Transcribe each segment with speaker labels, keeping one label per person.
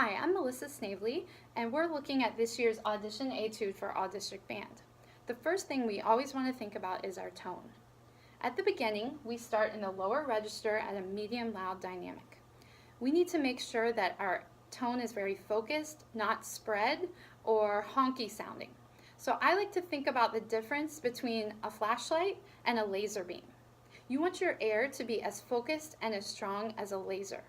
Speaker 1: Hi, I'm Melissa Snavely, and we're looking at this year's Audition Etude for All District Band. The first thing we always want to think about is our tone. At the beginning, we start in the lower register at a medium loud dynamic. We need to make sure that our tone is very focused, not spread or honky sounding. So I like to think about the difference between a flashlight and a laser beam. You want your air to be as focused and as strong as a laser.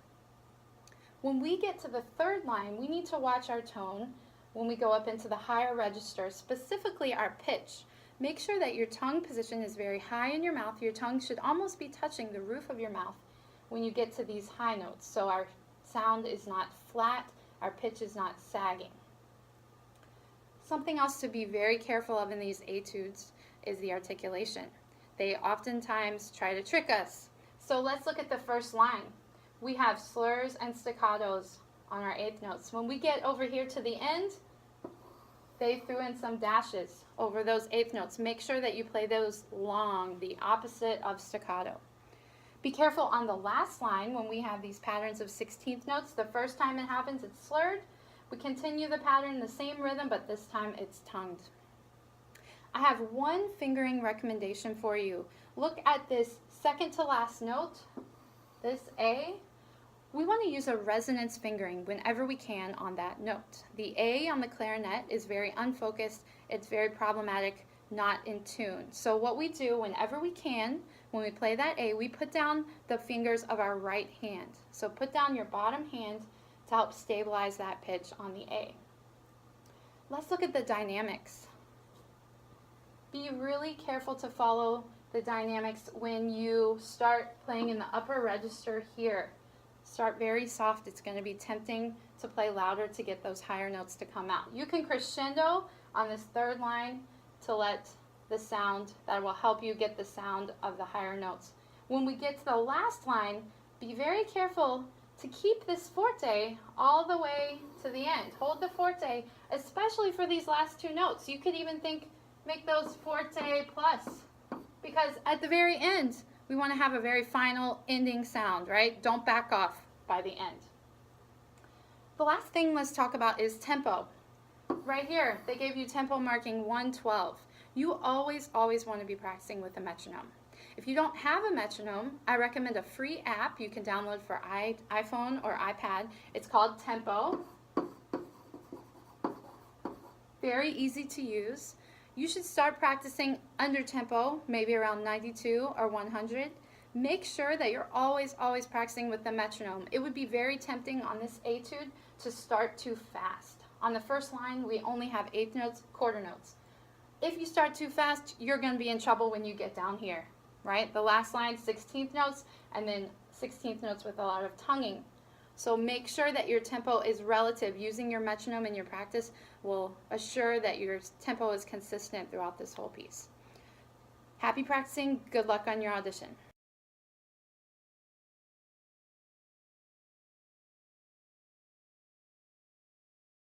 Speaker 1: When we get to the third line, we need to watch our tone when we go up into the higher register, specifically our pitch. Make sure that your tongue position is very high in your mouth. Your tongue should almost be touching the roof of your mouth when you get to these high notes, so our sound is not flat, our pitch is not sagging. Something else to be very careful of in these etudes is the articulation. They oftentimes try to trick us. So let's look at the first line. We have slurs and staccatos on our eighth notes. When we get over here to the end, they threw in some dashes over those eighth notes. Make sure that you play those long, the opposite of staccato. Be careful on the last line when we have these patterns of 16th notes. The first time it happens, it's slurred. We continue the pattern, the same rhythm, but this time it's tongued. I have one fingering recommendation for you. Look at this second to last note, this A. We want to use a resonance fingering whenever we can on that note. The A on the clarinet is very unfocused, it's very problematic, not in tune. So what we do whenever we can, when we play that A, we put down the fingers of our right hand. So put down your bottom hand to help stabilize that pitch on the A. Let's look at the dynamics. Be really careful to follow the dynamics when you start playing in the upper register here. Start very soft. It's going to be tempting to play louder to get those higher notes to come out. You can crescendo on this third line to let the sound, that will help you get the sound of the higher notes. When we get to the last line, be very careful to keep this forte all the way to the end. Hold the forte, especially for these last two notes. You could even make those forte plus, because at the very end, we want to have a very final ending sound, right? Don't back off by the end. The last thing let's talk about is tempo. Right here, they gave you tempo marking 112. You always want to be practicing with a metronome. If you don't have a metronome, I recommend a free app you can download for iPhone or iPad. It's called Tempo. Very easy to use. You should start practicing under tempo, maybe around 92 or 100. Make sure that you're always practicing with the metronome. It would be very tempting on this etude to start too fast. On the first line, we only have eighth notes, quarter notes. If you start too fast, you're going to be in trouble when you get down here, right? The last line, 16th notes, and then 16th notes with a lot of tonguing. So make sure that your tempo is relative. Using your metronome in your practice will assure that your tempo is consistent throughout this whole piece. Happy practicing. Good luck on your audition.